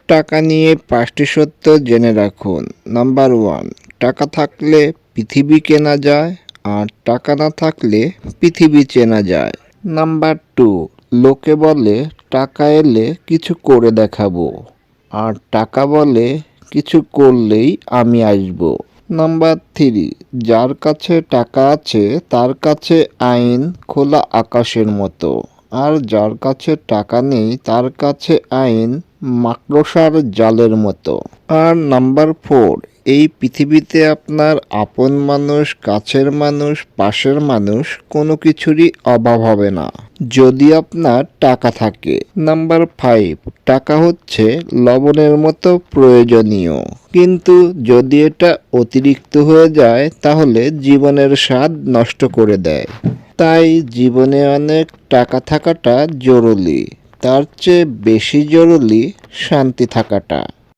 টাকা নিয়ে 5টি সত্য জেনে রাখুন। নাম্বার 1, টাকা থাকলে পৃথিবী কেনা যায়, আর টাকা না থাকলে পৃথিবী চেনা যায়। নাম্বার 2, লোকে বলে টাকা এলে কিছু করে দেখাবো, আর টাকা বলে কিছু করলেই আমি আসবো। নাম্বার 3, যার কাছে টাকা আছে তার কাছে আইন খোলা আকাশের মতো, আর যার কাছে টাকা নেই তার কাছে আইন মাকড়সার জালের মতো। আর নাম্বার 4, এই পৃথিবীতে আপনার আপন মানুষ, কাছের মানুষ, পাশের মানুষ কোনো কিছুরই অভাব হবে না যদি আপনার টাকা থাকে। নাম্বার 5, টাকা হচ্ছে লবণের মতো প্রয়োজনীয়, কিন্তু যদি এটা অতিরিক্ত হয়ে যায় তাহলে জীবনের স্বাদ নষ্ট করে দেয়। তাই জীবনে অনেক টাকা থাকাটা জরুরি, তার চেয়ে বেশি জরুরি শান্তি থাকাটা।